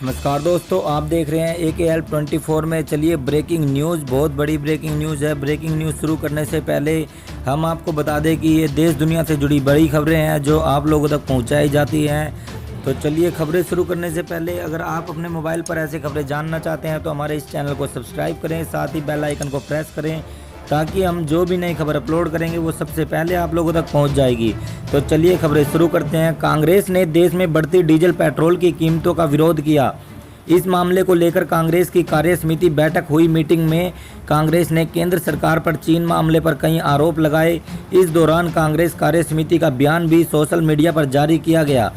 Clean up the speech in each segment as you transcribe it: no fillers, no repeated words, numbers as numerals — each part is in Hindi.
नमस्कार दोस्तों, आप देख रहे हैं AKL24 में। चलिए, ब्रेकिंग न्यूज़, बहुत बड़ी ब्रेकिंग न्यूज़ है। ब्रेकिंग न्यूज़ शुरू करने से पहले हम आपको बता दें कि ये देश दुनिया से जुड़ी बड़ी खबरें हैं जो आप लोगों तक पहुंचाई जाती हैं। तो चलिए, खबरें शुरू करने से पहले अगर आप अपने मोबाइल पर ऐसे खबरें जानना चाहते हैं तो हमारे इस चैनल को सब्सक्राइब करें, साथ ही बेल आइकन को प्रेस करें ताकि हम जो भी नई खबर अपलोड करेंगे वो सबसे पहले आप लोगों तक पहुंच जाएगी। तो चलिए, खबरें शुरू करते हैं। कांग्रेस ने देश में बढ़ती डीजल पेट्रोल की कीमतों का विरोध किया। इस मामले को लेकर कांग्रेस की कार्य समिति बैठक हुई। मीटिंग में कांग्रेस ने केंद्र सरकार पर चीन मामले पर कई आरोप लगाए। इस दौरान कांग्रेस कार्य समिति का बयान भी सोशल मीडिया पर जारी किया गया।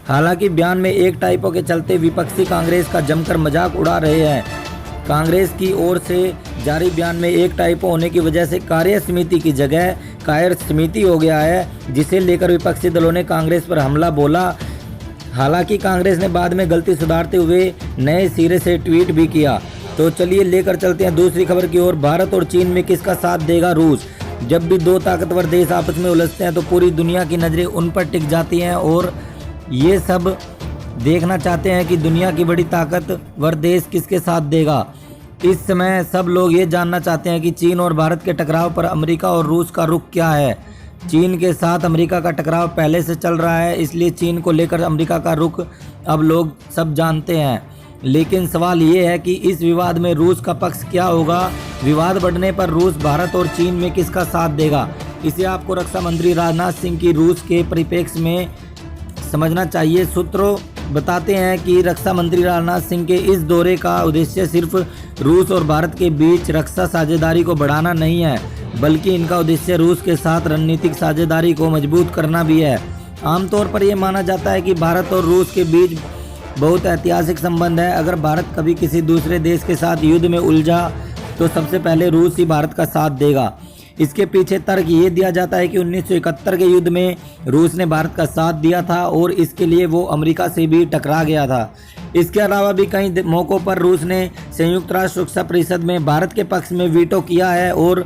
हालांकि बयान में एक टाइपो के चलते विपक्षी कांग्रेस का जमकर मजाक उड़ा रहे हैं। कांग्रेस की ओर से जारी बयान में एक टाइपो होने की वजह से कार्य समिति की जगह कायर समिति हो गया है, जिसे लेकर विपक्षी दलों ने कांग्रेस पर हमला बोला। हालांकि कांग्रेस ने बाद में गलती सुधारते हुए नए सिरे से ट्वीट भी किया। तो चलिए लेकर चलते हैं दूसरी खबर की ओर। भारत और चीन में किसका साथ देगा रूस? जब भी दो ताकतवर देश आपस में उलझते हैं तो पूरी दुनिया की नज़रें उन पर टिक जाती हैं और ये सब देखना चाहते हैं कि दुनिया की बड़ी ताकतवर देश किसके साथ देगा। इस समय सब लोग ये जानना चाहते हैं कि चीन और भारत के टकराव पर अमेरिका और रूस का रुख क्या है। चीन के साथ अमेरिका का टकराव पहले से चल रहा है, इसलिए चीन को लेकर अमेरिका का रुख अब लोग सब जानते हैं। लेकिन सवाल ये है कि इस विवाद में रूस का पक्ष क्या होगा। विवाद बढ़ने पर रूस भारत और चीन में किसका साथ देगा, इसे आपको रक्षा मंत्री राजनाथ सिंह की रूस के परिप्रेक्ष्य में समझना चाहिए। सूत्रों बताते हैं कि रक्षा मंत्री राजनाथ सिंह के इस दौरे का उद्देश्य सिर्फ रूस और भारत के बीच रक्षा साझेदारी को बढ़ाना नहीं है, बल्कि इनका उद्देश्य रूस के साथ रणनीतिक साझेदारी को मजबूत करना भी है। आमतौर पर यह माना जाता है कि भारत और रूस के बीच बहुत ऐतिहासिक संबंध है। अगर भारत कभी किसी दूसरे देश के साथ युद्ध में उलझा तो सबसे पहले रूस ही भारत का साथ देगा। इसके पीछे तर्क ये दिया जाता है कि 1971 के युद्ध में रूस ने भारत का साथ दिया था और इसके लिए वो अमेरिका से भी टकरा गया था। इसके अलावा भी कई मौक़ों पर रूस ने संयुक्त राष्ट्र सुरक्षा परिषद में भारत के पक्ष में वीटो किया है और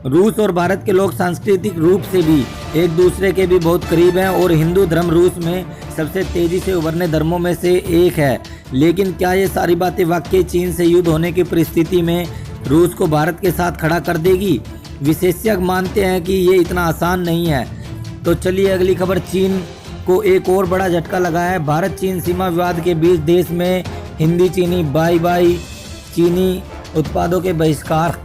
रूस और भारत के लोग सांस्कृतिक रूप से भी एक दूसरे के भी बहुत करीब हैं और हिंदू धर्म रूस में सबसे तेज़ी से उभरने धर्मों में से एक है। लेकिन क्या ये सारी बातें वाकई चीन से युद्ध होने की परिस्थिति में रूस को भारत के साथ खड़ा कर देगी? विशेषज्ञ मानते हैं कि ये इतना आसान नहीं है। तो चलिए अगली खबर। चीन को एक और बड़ा झटका लगा है। भारत चीन सीमा विवाद के बीच देश में हिंदी चीनी बाई बाई चीनी उत्पादों के बहिष्कार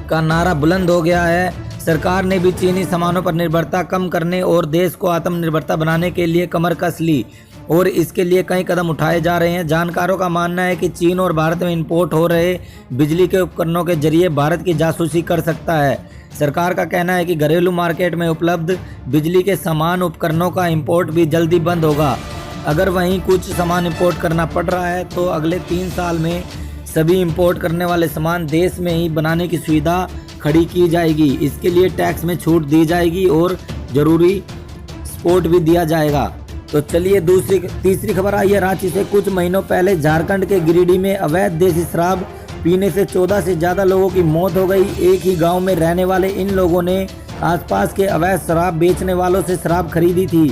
का नारा बुलंद हो गया है। सरकार ने भी चीनी सामानों पर निर्भरता कम करने और देश को आत्मनिर्भरता बनाने के लिए कमर कस ली और इसके लिए कई कदम उठाए जा रहे हैं। जानकारों का मानना है कि चीन और भारत में इंपोर्ट हो रहे बिजली के उपकरणों के जरिए भारत की जासूसी कर सकता है। सरकार का कहना है कि घरेलू मार्केट में उपलब्ध बिजली के समान उपकरणों का इंपोर्ट भी जल्दी बंद होगा। अगर वहीं कुछ सामान इंपोर्ट करना पड़ रहा है तो अगले 3 साल में सभी इंपोर्ट करने वाले सामान देश में ही बनाने की सुविधा खड़ी की जाएगी। इसके लिए टैक्स में छूट दी जाएगी और ज़रूरी सपोर्ट भी दिया जाएगा। तो चलिए तीसरी खबर आई है रांची से। कुछ महीनों पहले झारखंड के गिरिडीह में अवैध देसी शराब पीने से 14 से ज़्यादा लोगों की मौत हो गई। एक ही गांव में रहने वाले इन लोगों ने आसपास के अवैध शराब बेचने वालों से शराब खरीदी थी।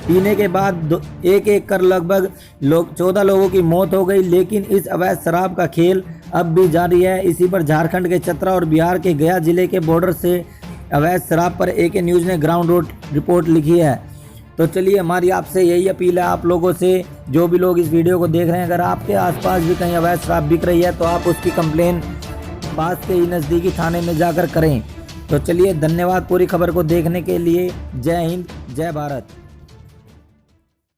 पीने के बाद एक एक कर लगभग 14 लोगों की मौत हो गई। लेकिन इस अवैध शराब का खेल अब भी जारी है। इसी पर झारखंड के चतरा और बिहार के गया जिले के बॉर्डर से अवैध शराब पर AK न्यूज़ ने ग्राउंड रिपोर्ट लिखी है। तो चलिए हमारी आपसे यही अपील है आप लोगों से, जो भी लोग इस वीडियो को देख रहे हैं, अगर आपके आसपास भी कहीं अवैध शराब बिक रही है तो आप उसकी कंप्लेन पास के ही नज़दीकी थाने में जाकर करें। तो चलिए धन्यवाद पूरी खबर को देखने के लिए। जय हिंद, जय भारत।